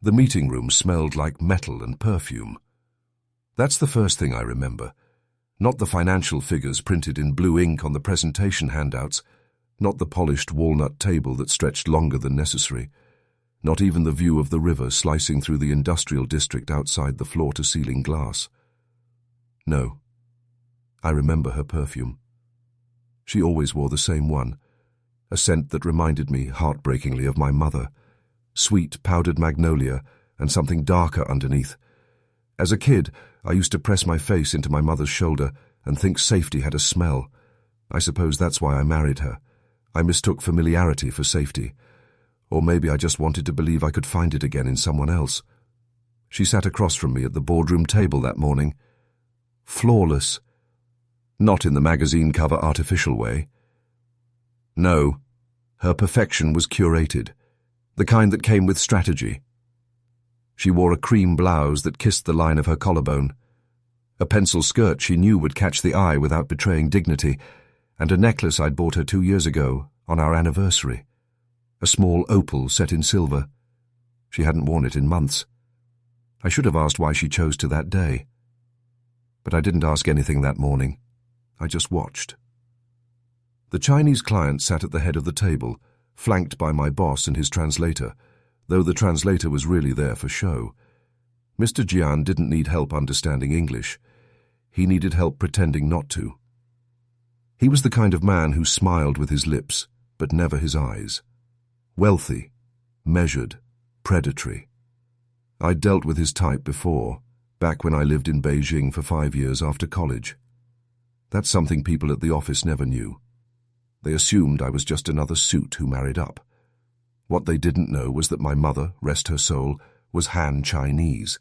The meeting room smelled like metal and perfume. That's the first thing I remember. Not the financial figures printed in blue ink on the presentation handouts, not the polished walnut table that stretched longer than necessary, not even the view of the river slicing through the industrial district outside the floor-to-ceiling glass. No, I remember her perfume. She always wore the same one, a scent that reminded me heartbreakingly of my mother, sweet powdered magnolia and something darker underneath. As a kid, I used to press my face into my mother's shoulder and think safety had a smell. I suppose that's why I married her. I mistook familiarity for safety. Or maybe I just wanted to believe I could find it again in someone else. She sat across from me at the boardroom table that morning. Flawless. Not in the magazine cover artificial way. No, her perfection was curated, the kind that came with strategy. She wore a cream blouse that kissed the line of her collarbone, a pencil skirt she knew would catch the eye without betraying dignity, and a necklace I'd bought her 2 years ago on our anniversary. A small opal set in silver. She hadn't worn it in months. I should have asked why she chose to that day. But I didn't ask anything that morning. I just watched. The Chinese client sat at the head of the table, flanked by my boss and his translator, though the translator was really there for show. Mr. Jian didn't need help understanding English. He needed help pretending not to. He was the kind of man who smiled with his lips, but never his eyes. Wealthy, measured, predatory. I'd dealt with his type before, back when I lived in Beijing for 5 years after college. That's something people at the office never knew. They assumed I was just another suit who married up. What they didn't know was that my mother, rest her soul, was Han Chinese,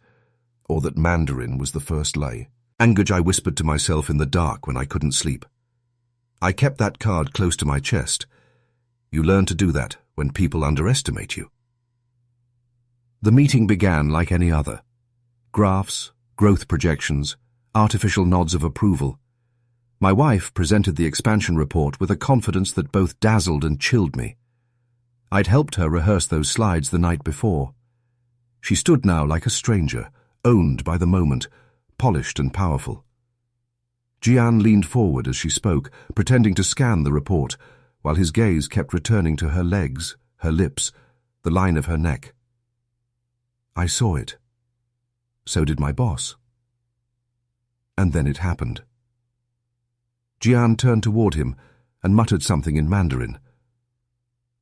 or that Mandarin was the first lay. Language I whispered to myself in the dark when I couldn't sleep. I kept that card close to my chest. You learn to do that when people underestimate you. The meeting began like any other. Graphs, growth projections, artificial nods of approval. My wife presented the expansion report with a confidence that both dazzled and chilled me. I'd helped her rehearse those slides the night before. She stood now like a stranger, owned by the moment, polished and powerful. Jian leaned forward as she spoke, pretending to scan the report, while his gaze kept returning to her legs, her lips, the line of her neck. I saw it. So did my boss. And then it happened. Jian turned toward him and muttered something in Mandarin.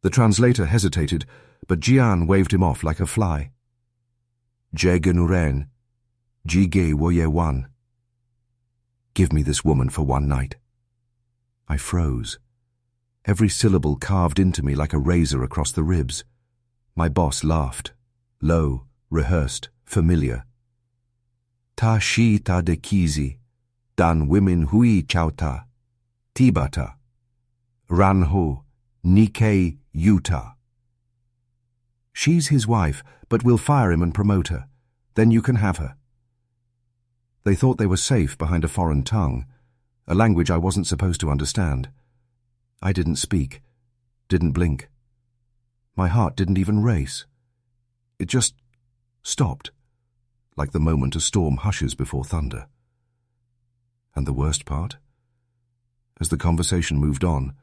The translator hesitated, but Jian waved him off like a fly. Jiegenuren, Jige Woye Wan. Give me this woman for one night. I froze. Every syllable carved into me like a razor across the ribs. My boss laughed, low, rehearsed, familiar. Ta shi ta de kizi, dan women hui chauta, tibata, ranho, Nikkei Utah. She's his wife, but we'll fire him and promote her. Then you can have her. They thought they were safe behind a foreign tongue, a language I wasn't supposed to understand. I didn't speak, didn't blink. My heart didn't even race. It just stopped, like the moment a storm hushes before thunder. And the worst part? As the conversation moved on,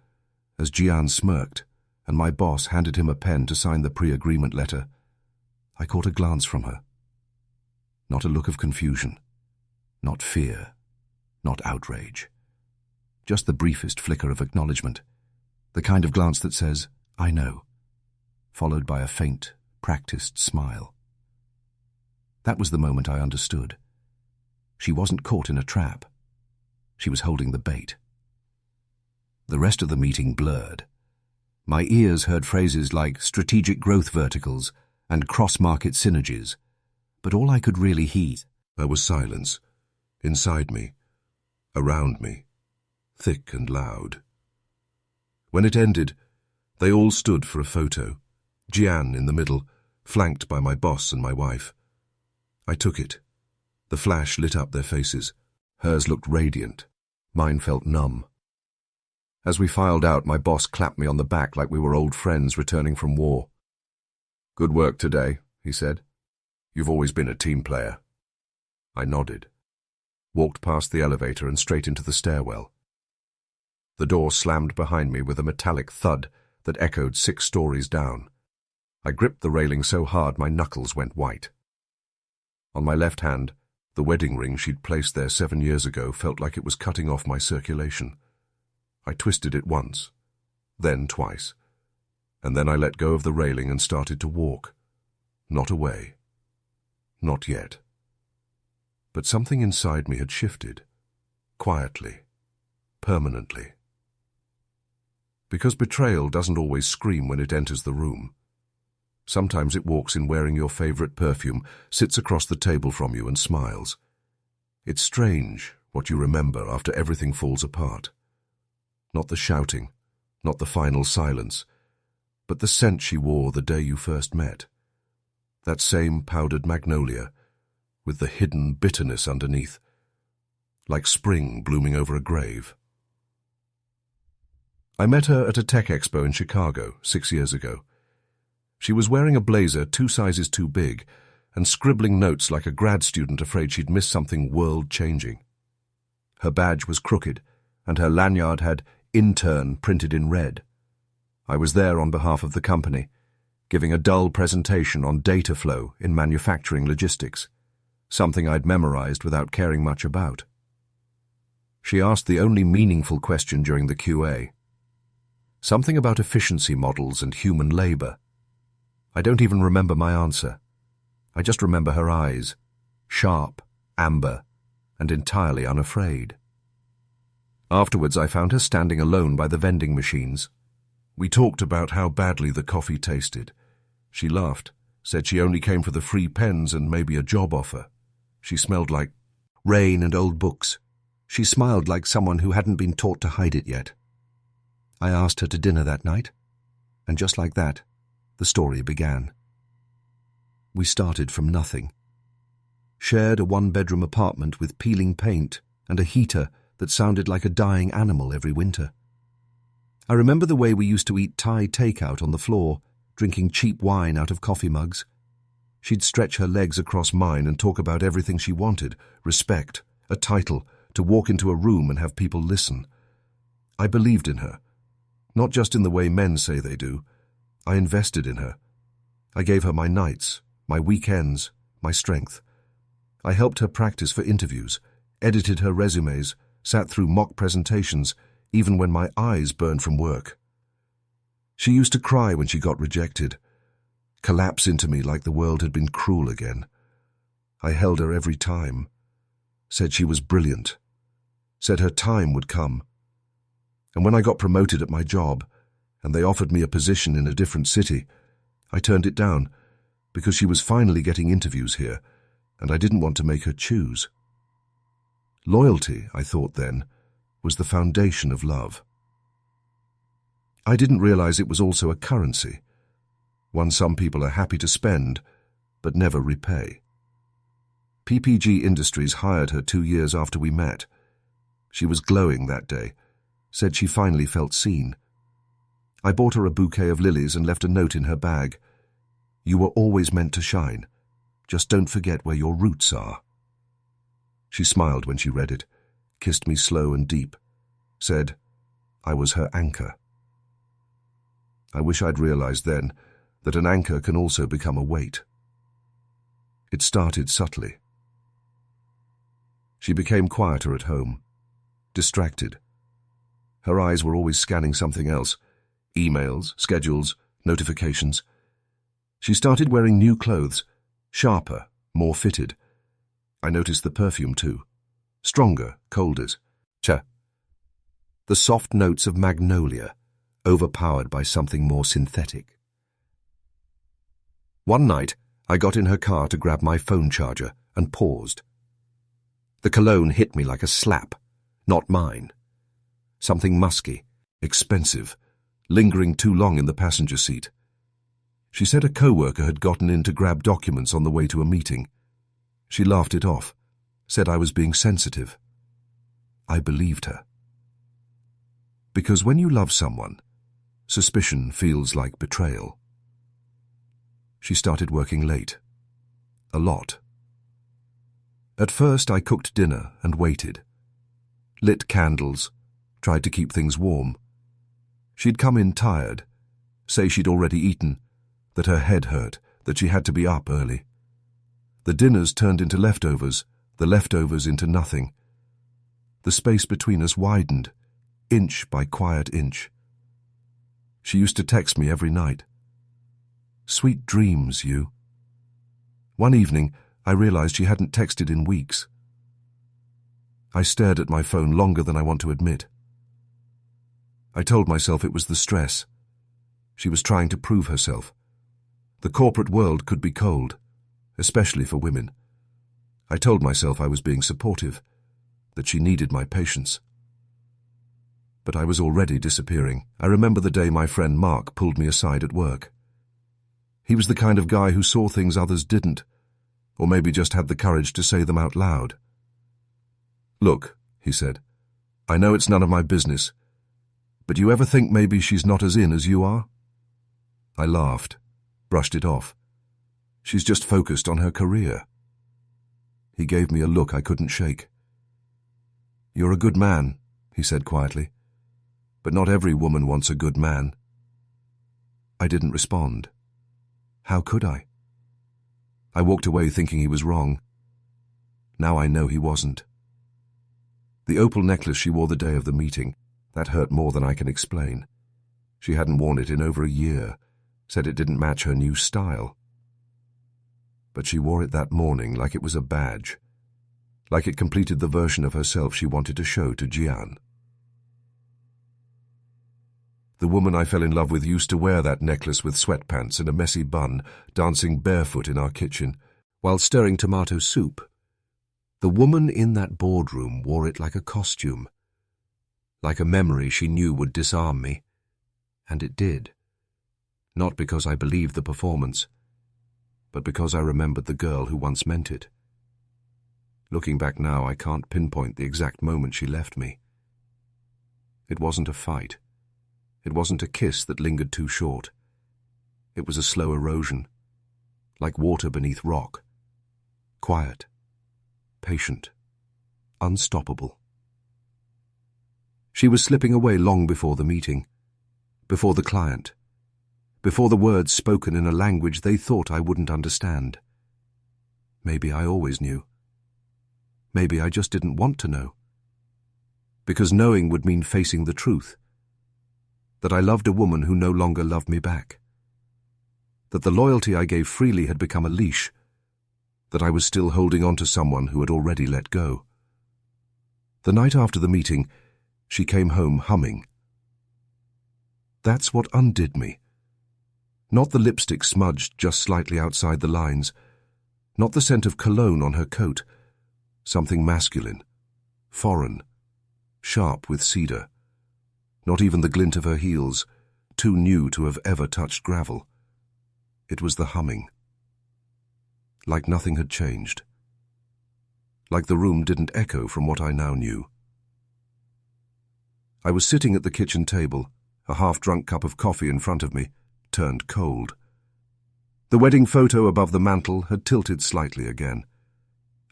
as Jian smirked, and my boss handed him a pen to sign the pre-agreement letter, I caught a glance from her. Not a look of confusion, not fear, not outrage. Just the briefest flicker of acknowledgement, the kind of glance that says, I know, followed by a faint, practiced smile. That was the moment I understood. She wasn't caught in a trap. She was holding the bait. The rest of the meeting blurred. My ears heard phrases like strategic growth verticals and cross-market synergies, but all I could really hear. There was silence, inside me, around me, thick and loud. When it ended, they all stood for a photo, Jian in the middle, flanked by my boss and my wife. I took it. The flash lit up their faces. Hers looked radiant. Mine felt numb. As we filed out, my boss clapped me on the back like we were old friends returning from war. Good work today, he said. You've always been a team player. I nodded, walked past the elevator and straight into the stairwell. The door slammed behind me with a metallic thud that echoed 6 stories down. I gripped the railing so hard my knuckles went white. On my left hand, the wedding ring she'd placed there 7 years ago felt like it was cutting off my circulation. I twisted it once, then twice, and then I let go of the railing and started to walk. Not away. Not yet. But something inside me had shifted, quietly, permanently. Because betrayal doesn't always scream when it enters the room. Sometimes it walks in wearing your favorite perfume, sits across the table from you and smiles. It's strange what you remember after everything falls apart. Not the shouting, not the final silence, but the scent she wore the day you first met. That same powdered magnolia, with the hidden bitterness underneath, like spring blooming over a grave. I met her at a tech expo in Chicago 6 years ago. She was wearing a blazer 2 sizes too big and scribbling notes like a grad student afraid she'd missed something world-changing. Her badge was crooked, and her lanyard had "intern" printed in red. I was there on behalf of the company, giving a dull presentation on data flow in manufacturing logistics, something I'd memorized without caring much about. She asked the only meaningful question during the QA. Something about efficiency models and human labor. I don't even remember my answer. I just remember her eyes, sharp, amber, and entirely unafraid. Afterwards, I found her standing alone by the vending machines. We talked about how badly the coffee tasted. She laughed, said she only came for the free pens and maybe a job offer. She smelled like rain and old books. She smiled like someone who hadn't been taught to hide it yet. I asked her to dinner that night, and just like that, the story began. We started from nothing. Shared a 1-bedroom apartment with peeling paint and a heater that sounded like a dying animal every winter. I remember the way we used to eat Thai takeout on the floor, drinking cheap wine out of coffee mugs. She'd stretch her legs across mine and talk about everything she wanted, respect, a title, to walk into a room and have people listen. I believed in her, not just in the way men say they do. I invested in her. I gave her my nights, my weekends, my strength. I helped her practice for interviews, edited her resumes, sat through mock presentations, even when my eyes burned from work. She used to cry when she got rejected, collapse into me like the world had been cruel again. I held her every time, said she was brilliant, said her time would come. And when I got promoted at my job, and they offered me a position in a different city, I turned it down because she was finally getting interviews here, and I didn't want to make her choose. Loyalty, I thought then, was the foundation of love. I didn't realize it was also a currency, one some people are happy to spend, but never repay. PPG Industries hired her 2 years after we met. She was glowing that day, said she finally felt seen. I bought her a bouquet of lilies and left a note in her bag. You were always meant to shine. Just don't forget where your roots are. She smiled when she read it, kissed me slow and deep, said I was her anchor. I wish I'd realized then that an anchor can also become a weight. It started subtly. She became quieter at home, distracted. Her eyes were always scanning something else, emails, schedules, notifications. She started wearing new clothes, sharper, more fitted. I noticed the perfume too. Stronger, colder. The soft notes of magnolia, overpowered by something more synthetic. One night, I got in her car to grab my phone charger and paused. The cologne hit me like a slap, not mine. Something musky, expensive, lingering too long in the passenger seat. She said a coworker had gotten in to grab documents on the way to a meeting. She laughed it off, said I was being sensitive. I believed her. Because when you love someone, suspicion feels like betrayal. She started working late. A lot. At first I cooked dinner and waited. Lit candles, tried to keep things warm. She'd come in tired, say she'd already eaten, that her head hurt, that she had to be up early. The dinners turned into leftovers, the leftovers into nothing. The space between us widened, inch by quiet inch. She used to text me every night. "Sweet dreams, you." One evening, I realized she hadn't texted in weeks. I stared at my phone longer than I want to admit. I told myself it was the stress. She was trying to prove herself. The corporate world could be cold, especially for women. I told myself I was being supportive, that she needed my patience. But I was already disappearing. I remember the day my friend Mark pulled me aside at work. He was the kind of guy who saw things others didn't, or maybe just had the courage to say them out loud. "Look," he said, "I know it's none of my business, but you ever think maybe she's not as in as you are?" I laughed, brushed it off. "She's just focused on her career." He gave me a look I couldn't shake. "You're a good man," he said quietly, "but not every woman wants a good man." I didn't respond. How could I? I walked away thinking he was wrong. Now I know he wasn't. The opal necklace she wore the day of the meeting, that hurt more than I can explain. She hadn't worn it in over a year, said it didn't match her new style. But she wore it that morning like it was a badge, like it completed the version of herself she wanted to show to Jian. The woman I fell in love with used to wear that necklace with sweatpants and a messy bun, dancing barefoot in our kitchen, while stirring tomato soup. The woman in that boardroom wore it like a costume, like a memory she knew would disarm me. And it did. Not because I believed the performance, but because I remembered the girl who once meant it. Looking back now, I can't pinpoint the exact moment she left me. It wasn't a fight. It wasn't a kiss that lingered too short. It was a slow erosion, like water beneath rock. Quiet, patient, unstoppable. She was slipping away long before the meeting, before the client, before the words spoken in a language they thought I wouldn't understand. Maybe I always knew. Maybe I just didn't want to know. Because knowing would mean facing the truth. That I loved a woman who no longer loved me back. That the loyalty I gave freely had become a leash. That I was still holding on to someone who had already let go. The night after the meeting, she came home humming. That's what undid me. Not the lipstick smudged just slightly outside the lines. Not the scent of cologne on her coat. Something masculine, foreign, sharp with cedar. Not even the glint of her heels, too new to have ever touched gravel. It was the humming. Like nothing had changed. Like the room didn't echo from what I now knew. I was sitting at the kitchen table, a half-drunk cup of coffee in front of me, turned cold. The wedding photo above the mantel had tilted slightly again.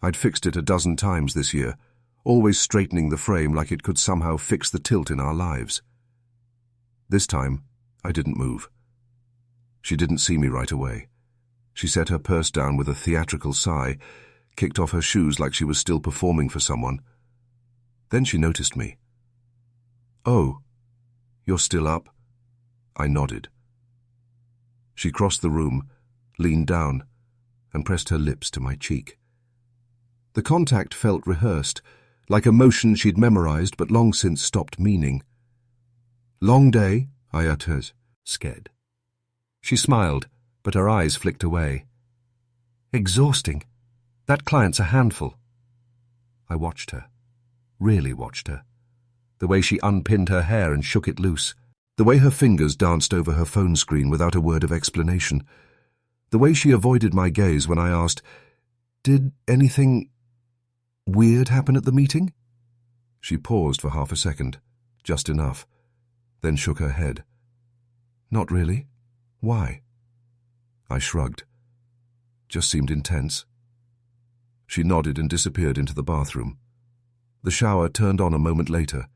I'd fixed it a dozen times this year, always straightening the frame like it could somehow fix the tilt in our lives. This time, I didn't move. She didn't see me right away. She set her purse down with a theatrical sigh, kicked off her shoes like she was still performing for someone. Then she noticed me. "Oh, you're still up?" I nodded. She crossed the room, leaned down, and pressed her lips to my cheek. The contact felt rehearsed, like a motion she'd memorized but long since stopped meaning. "Long day," I uttered, scared. She smiled, but her eyes flicked away. "Exhausting. That client's a handful." I watched her, really watched her. The way she unpinned her hair and shook it loose. The way her fingers danced over her phone screen without a word of explanation. The way she avoided my gaze when I asked, "Did anything weird happen at the meeting?" She paused for half a second, just enough, then shook her head. "Not really. Why?" I shrugged. just seemed intense. She nodded and disappeared into the bathroom. The shower turned on a moment later,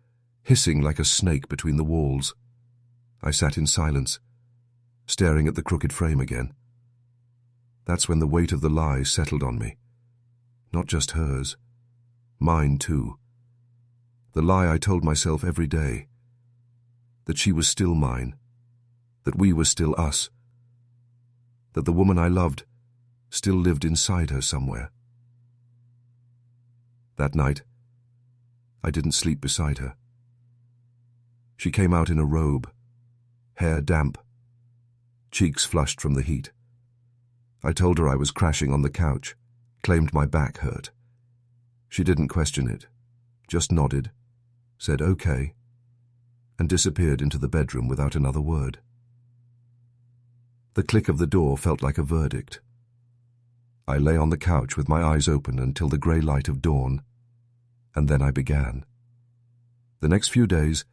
hissing like a snake between the walls. I sat in silence, staring at the crooked frame again. That's when the weight of the lie settled on me. Not just hers, mine too. The lie I told myself every day. That she was still mine. That we were still us. That the woman I loved still lived inside her somewhere. That night, I didn't sleep beside her. She came out in a robe, hair damp, cheeks flushed from the heat. I told her I was crashing on the couch, claimed my back hurt. She didn't question it, just nodded, said okay, and disappeared into the bedroom without another word. The click of the door felt like a verdict. I lay on the couch with my eyes open until the grey light of dawn, and then I began. The next few days,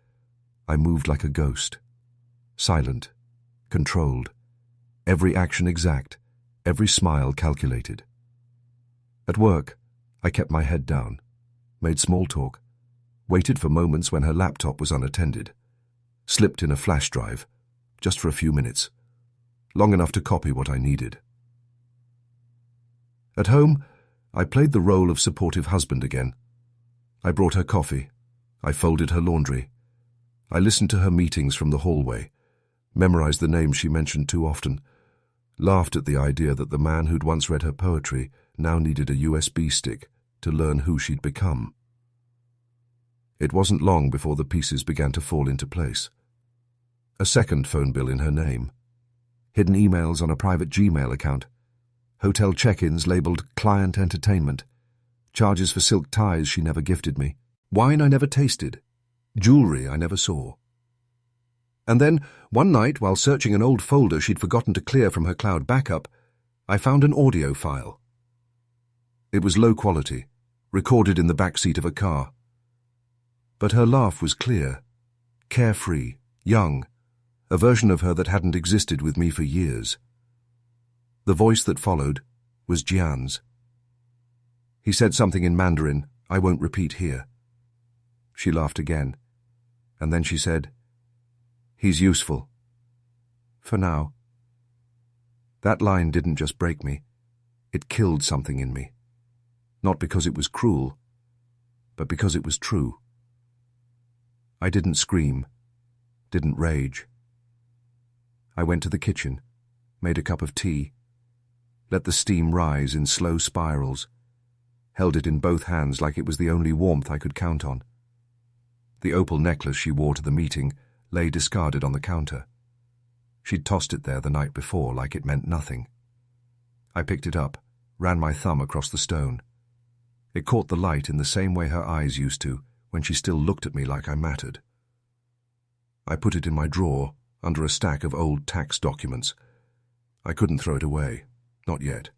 I moved like a ghost, silent, controlled, every action exact, every smile calculated. At work, I kept my head down, made small talk, waited for moments when her laptop was unattended, slipped in a flash drive, just for a few minutes, long enough to copy what I needed. At home, I played the role of supportive husband again. I brought her coffee. I folded her laundry. I listened to her meetings from the hallway, memorized the names she mentioned too often, laughed at the idea that the man who'd once read her poetry now needed a USB stick to learn who she'd become. It wasn't long before the pieces began to fall into place. A second phone bill in her name, hidden emails on a private Gmail account, hotel check-ins labelled client entertainment, charges for silk ties she never gifted me, wine I never tasted, jewellery I never saw. And then, one night, while searching an old folder she'd forgotten to clear from her cloud backup, I found an audio file. It was low quality, recorded in the back seat of a car. But her laugh was clear, carefree, young, a version of her that hadn't existed with me for years. The voice that followed was Jian's. He said something in Mandarin I won't repeat here. She laughed again, and then she said, "He's useful. For now." That line didn't just break me, it killed something in me. Not because it was cruel, but because it was true. I didn't scream, didn't rage. I went to the kitchen, made a cup of tea, let the steam rise in slow spirals, held it in both hands like it was the only warmth I could count on. The opal necklace she wore to the meeting lay discarded on the counter. She'd tossed it there the night before like it meant nothing. I picked it up, ran my thumb across the stone. It caught the light in the same way her eyes used to when she still looked at me like I mattered. I put it in my drawer under a stack of old tax documents. I couldn't throw it away, not yet.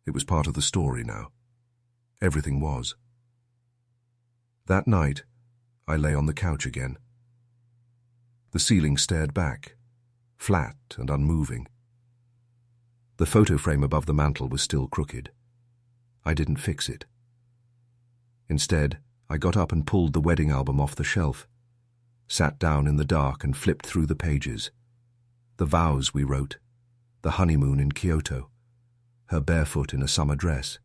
It was part of the story now. Everything was. That night, I lay on the couch again. The ceiling stared back, flat and unmoving. The photo frame above the mantel was still crooked. I didn't fix it. Instead, I got up and pulled the wedding album off the shelf, sat down in the dark and flipped through the pages. The vows we wrote, the honeymoon in Kyoto, her barefoot in a summer dress.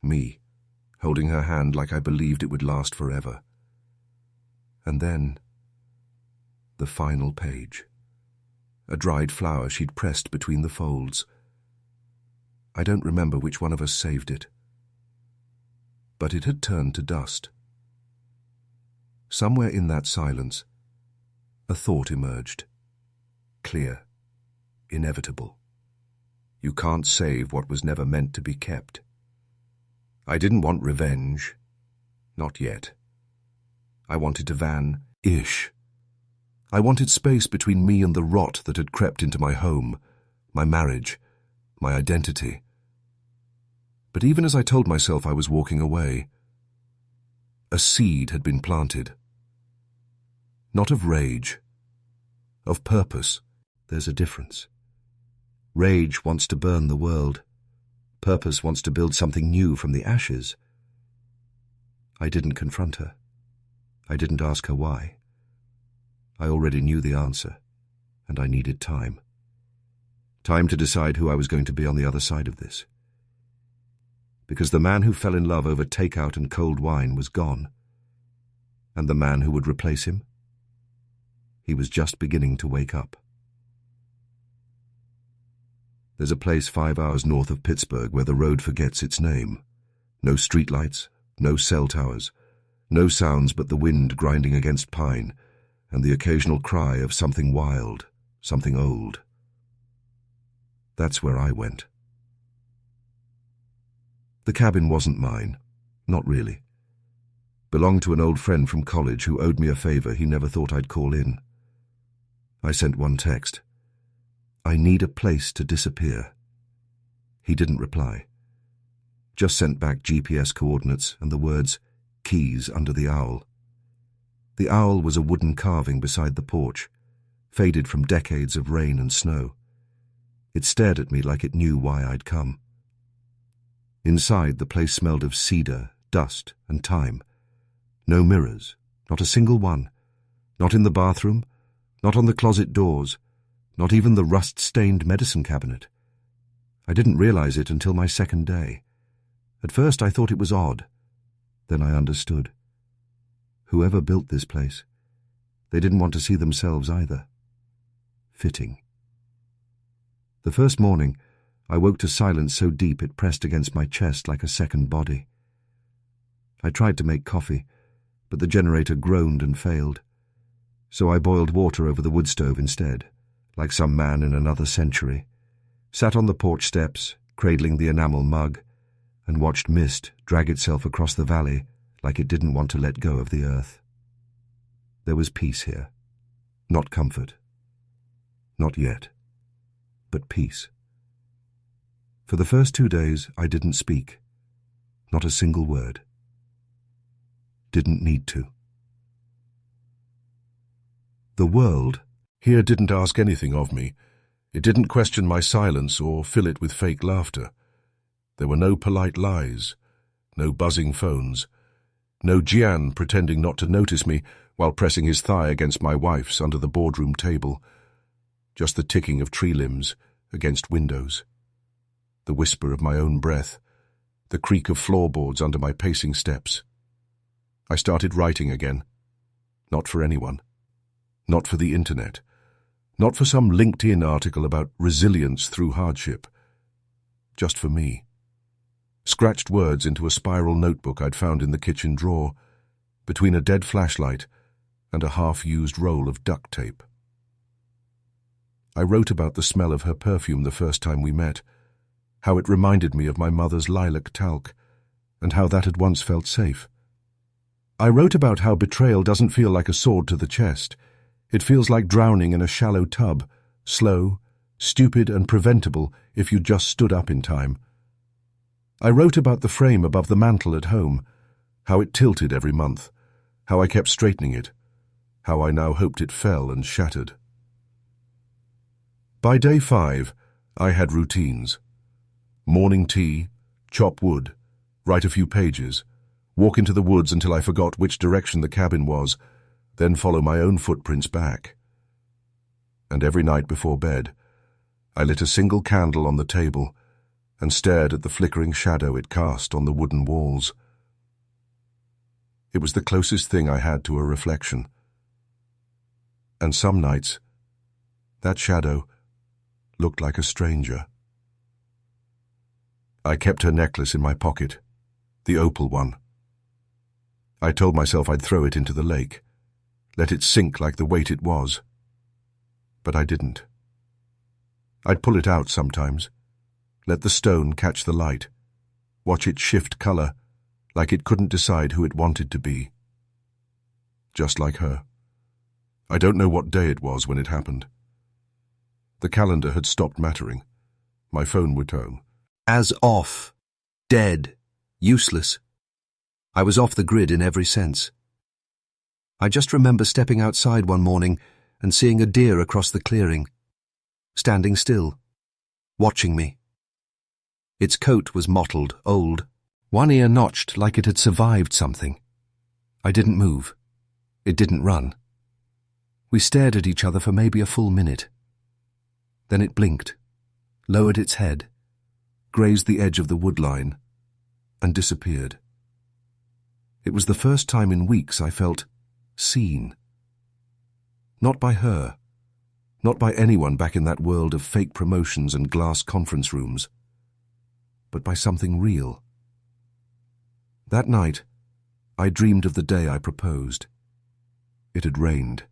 Me, holding her hand like I believed it would last forever. And then, the final page. A dried flower she'd pressed between the folds. I don't remember which one of us saved it. But it had turned to dust. Somewhere in that silence, a thought emerged. Clear, inevitable. You can't save what was never meant to be kept. I didn't want revenge. Not yet. I wanted to vanish. I wanted space between me and the rot that had crept into my home, my marriage, my identity. But even as I told myself I was walking away, a seed had been planted. Not of rage, of purpose. There's a difference. Rage wants to burn the world. Purpose wants to build something new from the ashes. I didn't confront her. I didn't ask her why. I already knew the answer, and I needed time. Time to decide who I was going to be on the other side of this. Because the man who fell in love over takeout and cold wine was gone. And the man who would replace him? He was just beginning to wake up. There's a place 5 hours north of Pittsburgh where the road forgets its name. No streetlights, no cell towers, no sounds but the wind grinding against pine and the occasional cry of something wild, something old. That's where I went. The cabin wasn't mine, not really. Belonged to an old friend from college who owed me a favor he never thought I'd call in. I sent one text. I need a place to disappear. He didn't reply. Just sent back GPS coordinates and the words, keys under the owl. The owl was a wooden carving beside the porch, faded from decades of rain and snow. It stared at me like it knew why I'd come. Inside, the place smelled of cedar, dust, and time. No mirrors, not a single one. Not in the bathroom, not on the closet doors, not even the rust-stained medicine cabinet. I didn't realize it until my second day. At first I thought it was odd. Then I understood. Whoever built this place, they didn't want to see themselves either. Fitting. The first morning, I woke to silence so deep it pressed against my chest like a second body. I tried to make coffee, but the generator groaned and failed. So I boiled water over the wood stove instead, like some man in another century, sat on the porch steps, cradling the enamel mug, and watched mist drag itself across the valley like it didn't want to let go of the earth. There was peace here. Not comfort. Not yet. But peace. For the first 2 days, I didn't speak. Not a single word. Didn't need to. The world here didn't ask anything of me. It didn't question my silence or fill it with fake laughter. There were no polite lies, no buzzing phones, no Jian pretending not to notice me while pressing his thigh against my wife's under the boardroom table. Just the ticking of tree limbs against windows, the whisper of my own breath, the creak of floorboards under my pacing steps. I started writing again. Not for anyone. Not for the internet. Not for some LinkedIn article about resilience through hardship. Just for me. Scratched words into a spiral notebook I'd found in the kitchen drawer, between a dead flashlight and a half-used roll of duct tape. I wrote about the smell of her perfume the first time we met, how it reminded me of my mother's lilac talc, and how that had once felt safe. I wrote about how betrayal doesn't feel like a sword to the chest. It feels like drowning in a shallow tub, slow, stupid and preventable if you just stood up in time. I wrote about the frame above the mantel at home, how it tilted every month, how I kept straightening it, how I now hoped it fell and shattered. By day 5, I had routines. Morning tea, chop wood, write a few pages, walk into the woods until I forgot which direction the cabin was, then follow my own footprints back. And every night before bed, I lit a single candle on the table and stared at the flickering shadow it cast on the wooden walls. It was the closest thing I had to a reflection. And some nights, that shadow looked like a stranger. I kept her necklace in my pocket, the opal one. I told myself I'd throw it into the lake, let it sink like the weight it was. But I didn't. I'd pull it out sometimes, let the stone catch the light, watch it shift color, like it couldn't decide who it wanted to be. Just like her. I don't know what day it was when it happened. The calendar had stopped mattering. My phone would tone. As off. Dead. Useless. I was off the grid in every sense. I just remember stepping outside one morning and seeing a deer across the clearing, standing still, watching me. Its coat was mottled, old, one ear notched like it had survived something. I didn't move. It didn't run. We stared at each other for maybe a full minute. Then it blinked, lowered its head, grazed the edge of the woodline, and disappeared. It was the first time in weeks I felt seen. Not by her, not by anyone back in that world of fake promotions and glass conference rooms, but by something real. That night, I dreamed of the day I proposed. It had rained.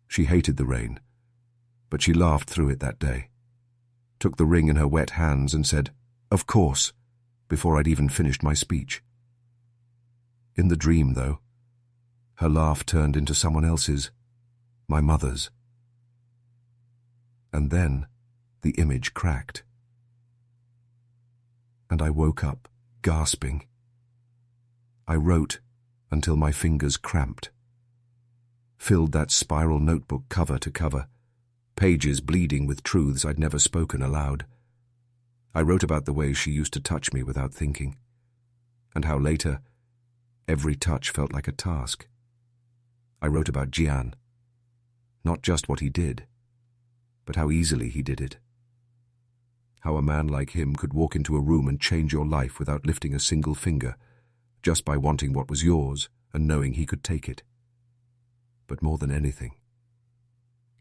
She hated the rain, but she laughed through it that day, took the ring in her wet hands and said, "Of course," before I'd even finished my speech. In the dream, though, her laugh turned into someone else's, my mother's. And then the image cracked. And I woke up, gasping. I wrote until my fingers cramped. Filled that spiral notebook cover to cover, pages bleeding with truths I'd never spoken aloud. I wrote about the way she used to touch me without thinking, and how later every touch felt like a task. I wrote about Jian, not just what he did, but how easily he did it. How a man like him could walk into a room and change your life without lifting a single finger, just by wanting what was yours and knowing he could take it. But more than anything,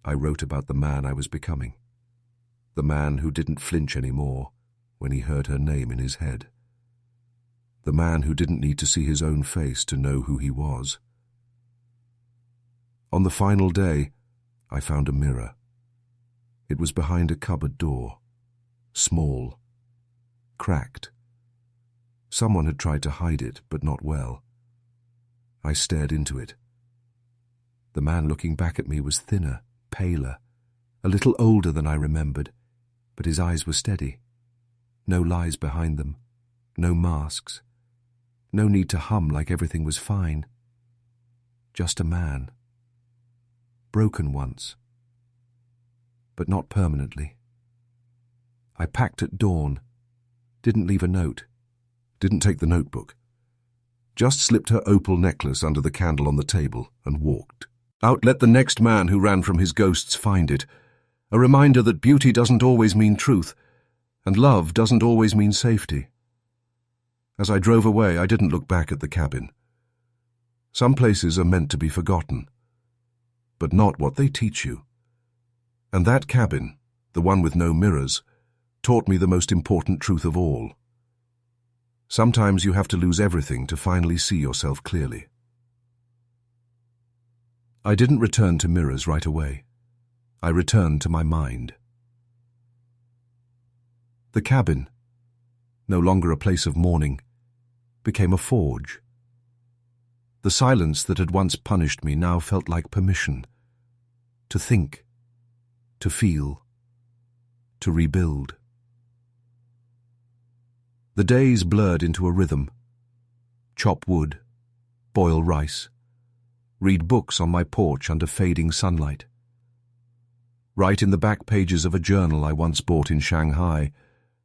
I wrote about the man I was becoming, the man who didn't flinch anymore when he heard her name in his head, the man who didn't need to see his own face to know who he was. On the final day, I found a mirror. It was behind a cupboard door, small, cracked. Someone had tried to hide it, but not well. I stared into it. The man looking back at me was thinner, paler, a little older than I remembered, but his eyes were steady. No lies behind them, no masks, no need to hum like everything was fine. Just a man. Broken once, but not permanently. I packed at dawn, didn't leave a note, didn't take the notebook, just slipped her opal necklace under the candle on the table and walked. Out let the next man who ran from his ghosts find it, a reminder that beauty doesn't always mean truth, and love doesn't always mean safety. As I drove away, I didn't look back at the cabin. Some places are meant to be forgotten, but not what they teach you. And that cabin, the one with no mirrors, taught me the most important truth of all. Sometimes you have to lose everything to finally see yourself clearly. I didn't return to mirrors right away. I returned to my mind. The cabin, no longer a place of mourning, became a forge. The silence that had once punished me now felt like permission to think, to feel, to rebuild. The days blurred into a rhythm. Chop wood, boil rice, read books on my porch under fading sunlight. Write in the back pages of a journal I once bought in Shanghai,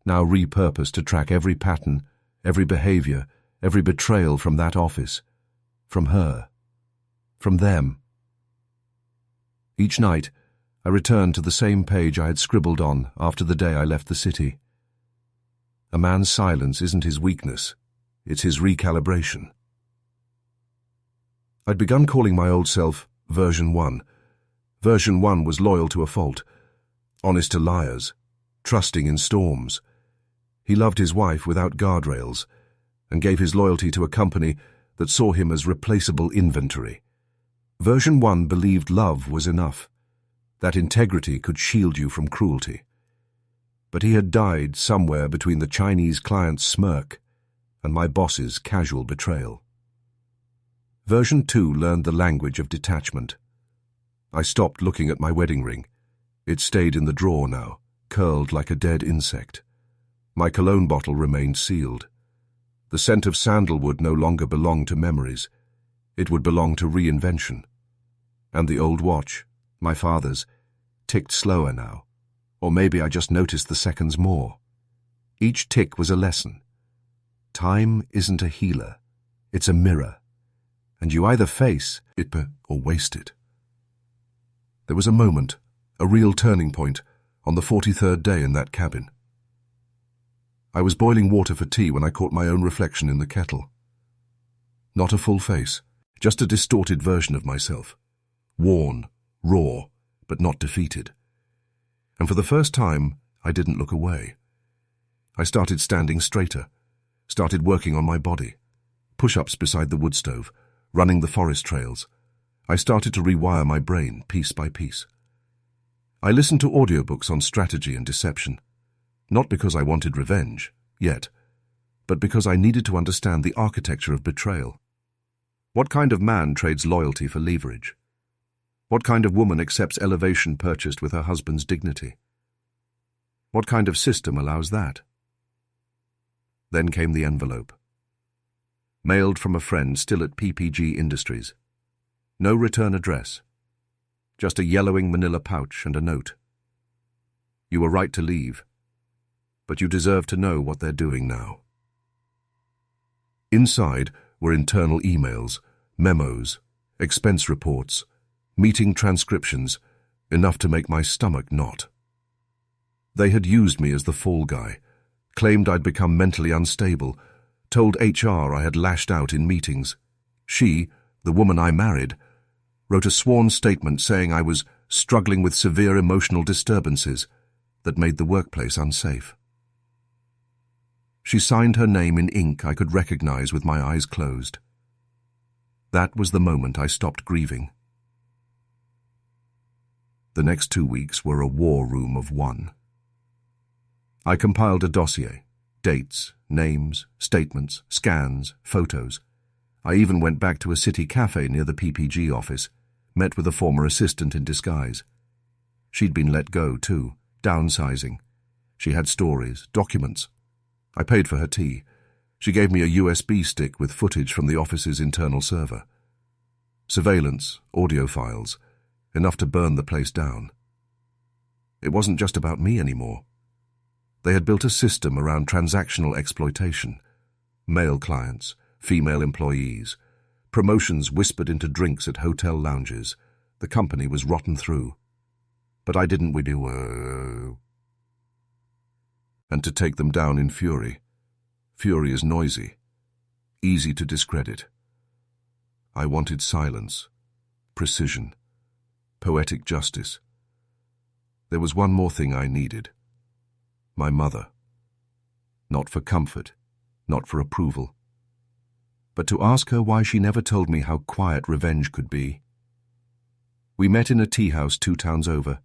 now repurposed to track every pattern, every behavior, every betrayal from that office, from her, from them. Each night, I returned to the same page I had scribbled on after the day I left the city. A man's silence isn't his weakness, it's his recalibration. I'd begun calling my old self Version 1. Version 1 was loyal to a fault, honest to liars, trusting in storms. He loved his wife without guardrails, and gave his loyalty to a company that saw him as replaceable inventory. Version 1 believed love was enough, that integrity could shield you from cruelty. But he had died somewhere between the Chinese client's smirk and my boss's casual betrayal. Version 2 learned the language of detachment. I stopped looking at my wedding ring. It stayed in the drawer now, curled like a dead insect. My cologne bottle remained sealed. The scent of sandalwood no longer belonged to memories. It would belong to reinvention. And the old watch, my father's, ticked slower now, Or maybe I just noticed the seconds more. Each tick was a lesson. Time isn't a healer. It's a mirror. And you either face it or waste it. There was a moment, a real turning point, on the 43rd day in that cabin. I was boiling water for tea when I caught my own reflection in the kettle. Not a full face, just a distorted version of myself. Worn, raw, but not defeated. And for the first time, I didn't look away. I started standing straighter, started working on my body. Push-ups beside the wood stove, running the forest trails. I started to rewire my brain piece by piece. I listened to audiobooks on strategy and deception, not because I wanted revenge, yet, but because I needed to understand the architecture of betrayal. What kind of man trades loyalty for leverage? What kind of woman accepts elevation purchased with her husband's dignity? What kind of system allows that? Then came the envelope. Mailed from a friend still at PPG Industries. No return address. Just a yellowing manila pouch and a note. You were right to leave, but you deserve to know what they're doing now. Inside were internal emails, memos, expense reports, meeting transcriptions, enough to make my stomach knot. They had used me as the fall guy, claimed I'd become mentally unstable, told HR I had lashed out in meetings. She, the woman I married, wrote a sworn statement saying I was struggling with severe emotional disturbances that made the workplace unsafe. She signed her name in ink I could recognize with my eyes closed. That was the moment I stopped grieving. The next 2 weeks were a war room of one. I compiled a dossier, dates, names, statements, scans, photos. I even went back to a city cafe near the PPG office, met with a former assistant in disguise. She'd been let go too, downsizing. She had stories, documents. I paid for her tea. She gave me a USB stick with footage from the office's internal server. Surveillance, audio files, enough to burn the place down. It wasn't just about me anymore. They had built a system around transactional exploitation. Male clients, female employees, promotions whispered into drinks at hotel lounges. The company was rotten through. But I didn't and to take them down in fury. Fury is noisy, easy to discredit. I wanted silence, precision, poetic justice. There was one more thing I needed. My mother. Not for comfort, not for approval, but to ask her why she never told me how quiet revenge could be. We met in a tea house 2 towns over.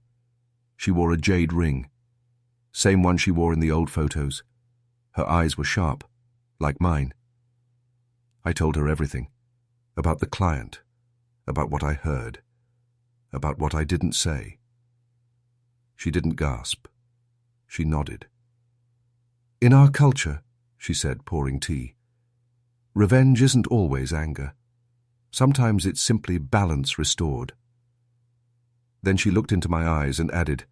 She wore a jade ring, same one she wore in the old photos. Her eyes were sharp, like mine. I told her everything, about the client, about what I heard, about what I didn't say. She didn't gasp. She nodded. In our culture, she said, pouring tea, revenge isn't always anger. Sometimes it's simply balance restored. Then she looked into my eyes and added,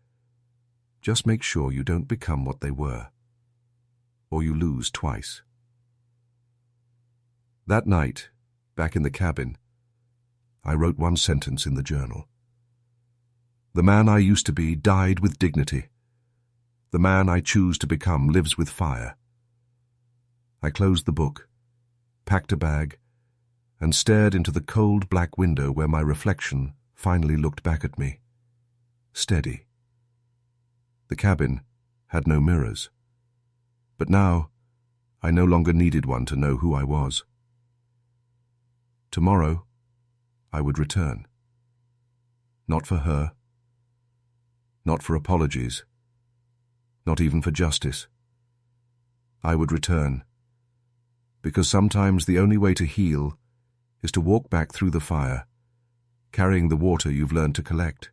just make sure you don't become what they were, or you lose twice. That night, back in the cabin, I wrote one sentence in the journal. The man I used to be died with dignity. The man I choose to become lives with fire. I closed the book, packed a bag, and stared into the cold black window where my reflection finally looked back at me, steady. The cabin had no mirrors, but now I no longer needed one to know who I was. Tomorrow, I would return. Not for her, not for apologies, not even for justice. I would return, because sometimes the only way to heal is to walk back through the fire, carrying the water you've learned to collect.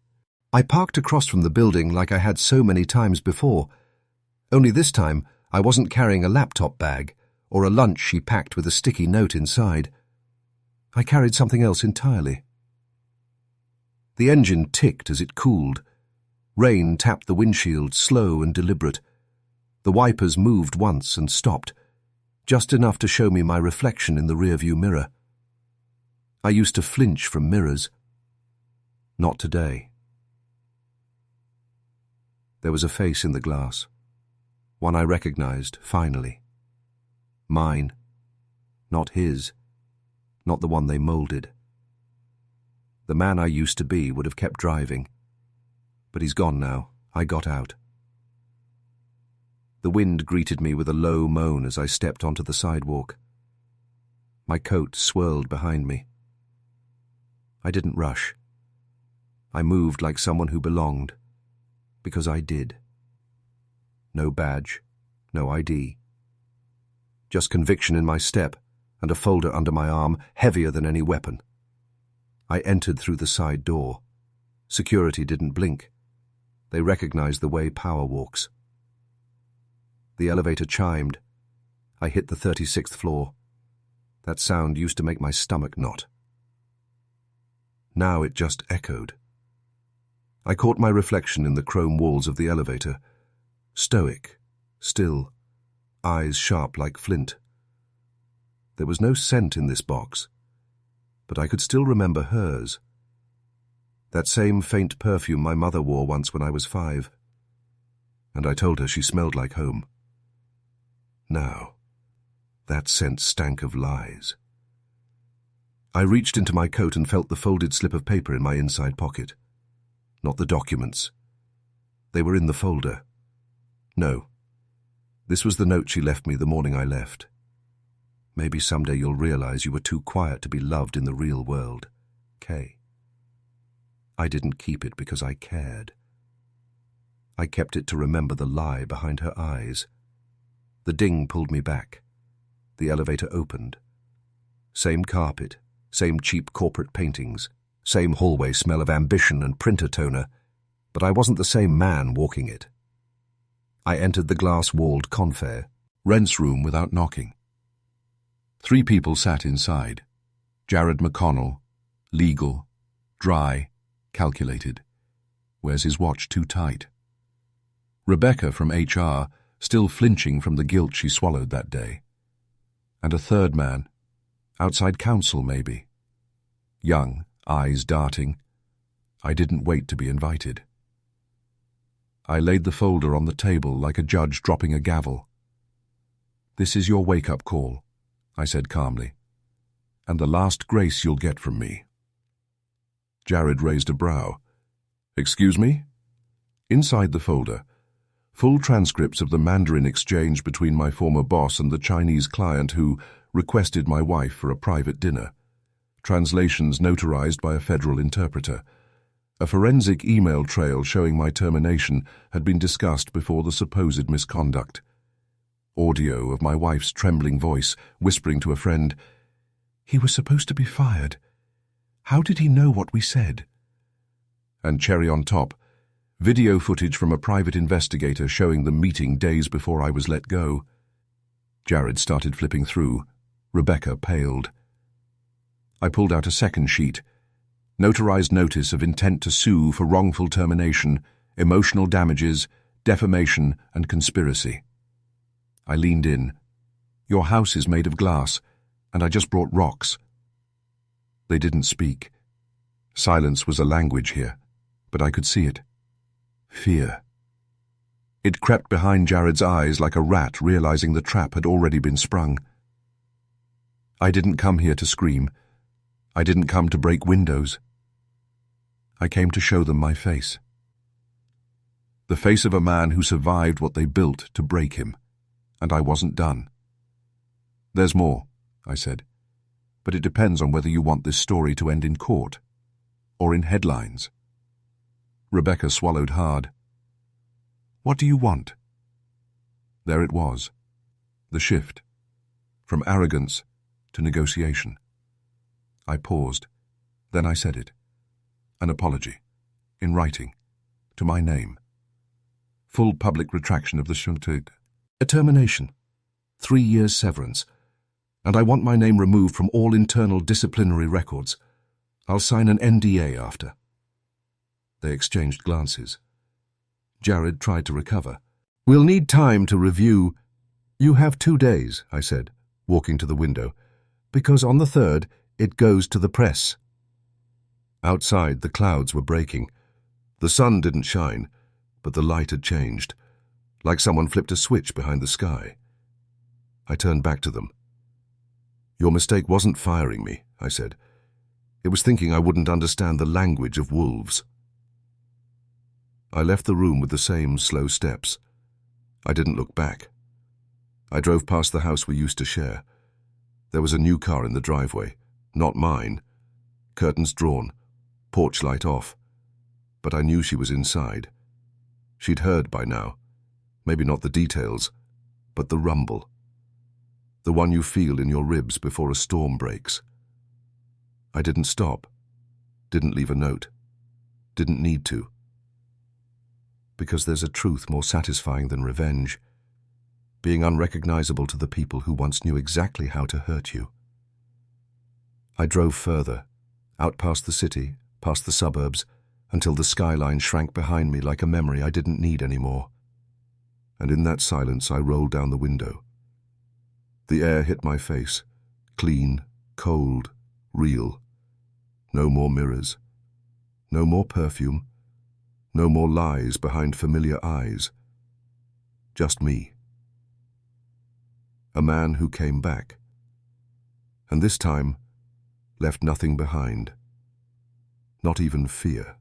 I parked across from the building like I had so many times before, only this time I wasn't carrying a laptop bag or a lunch she packed with a sticky note inside. I carried something else entirely. The engine ticked as it cooled. Rain tapped the windshield, slow and deliberate. The wipers moved once and stopped, just enough to show me my reflection in the rearview mirror. I used to flinch from mirrors. Not today. There was a face in the glass, one I recognized, finally. Mine, not his, not the one they molded. The man I used to be would have kept driving, but he's gone now. I got out. The wind greeted me with a low moan as I stepped onto the sidewalk. My coat swirled behind me. I didn't rush. I moved like someone who belonged, because I did. No badge, no ID. Just conviction in my step and a folder under my arm, heavier than any weapon. I entered through the side door. Security didn't blink. They recognized the way power walks. The elevator chimed. I hit the 36th floor. That sound used to make my stomach knot. Now it just echoed. I caught my reflection in the chrome walls of the elevator. Stoic, still, eyes sharp like flint. There was no scent in this box, but I could still remember hers. That same faint perfume my mother wore once when I was 5. And I told her she smelled like home. Now, that scent stank of lies. I reached into my coat and felt the folded slip of paper in my inside pocket. Not the documents. They were in the folder. No, this was the note she left me the morning I left. Maybe someday you'll realize you were too quiet to be loved in the real world. Kay. I didn't keep it because I cared. I kept it to remember the lie behind her eyes. The ding pulled me back. The elevator opened. Same carpet, same cheap corporate paintings, same hallway smell of ambition and printer toner, but I wasn't the same man walking it. I entered the glass-walled confere, Rent's room without knocking. 3 people sat inside. Jared McConnell, legal, dry, calculated. Wears his watch too tight. Rebecca from HR, still flinching from the guilt she swallowed that day. And a third man, outside counsel maybe. Young, eyes darting. I didn't wait to be invited. I laid the folder on the table like a judge dropping a gavel. "This is your wake-up call," I said calmly, "and the last grace you'll get from me." Jared raised a brow. "Excuse me?" Inside the folder, full transcripts of the Mandarin exchange between my former boss and the Chinese client who requested my wife for a private dinner. Translations notarized by a federal interpreter. A forensic email trail showing my termination had been discussed before the supposed misconduct. Audio of my wife's trembling voice whispering to a friend, "He was supposed to be fired. How did he know what we said?" And cherry on top, video footage from a private investigator showing the meeting days before I was let go. Jared started flipping through. Rebecca paled. I pulled out a second sheet. Notarized notice of intent to sue for wrongful termination, emotional damages, defamation, and conspiracy. I leaned in. "Your house is made of glass, and I just brought rocks." They didn't speak. Silence was a language here, but I could see it. Fear. It crept behind Jared's eyes like a rat realizing the trap had already been sprung. I didn't come here to scream. I didn't come to break windows. I came to show them my face. The face of a man who survived what they built to break him, and I wasn't done. "There's more," I said, "but it depends on whether you want this story to end in court or in headlines." Rebecca swallowed hard. "What do you want?" There it was, the shift, from arrogance to negotiation. I paused, then I said it. An apology, in writing, to my name. Full public retraction of the Shanghai. A termination, 3 years severance, and I want my name removed from all internal disciplinary records. I'll sign an NDA after. They exchanged glances. Jared tried to recover. "We'll need time to review." "You have 2 days," I said, walking to the window, "because on the 3rd, it goes to the press." Outside, the clouds were breaking. The sun didn't shine, but the light had changed, like someone flipped a switch behind the sky. I turned back to them. "Your mistake wasn't firing me," I said. "It was thinking I wouldn't understand the language of wolves." I left the room with the same slow steps. I didn't look back. I drove past the house we used to share. There was a new car in the driveway, not mine. Curtains drawn, porch light off. But I knew she was inside. She'd heard by now. Maybe not the details, but the rumble. The one you feel in your ribs before a storm breaks. I didn't stop. Didn't leave a note. Didn't need to. Because there's a truth more satisfying than revenge. Being unrecognizable to the people who once knew exactly how to hurt you. I drove further, out past the city, past the suburbs, until the skyline shrank behind me like a memory I didn't need anymore. And in that silence I rolled down the window. The air hit my face, clean, cold, real. No more mirrors. No more perfume. No more lies behind familiar eyes. Just me. A man who came back. And this time, left nothing behind. Not even fear.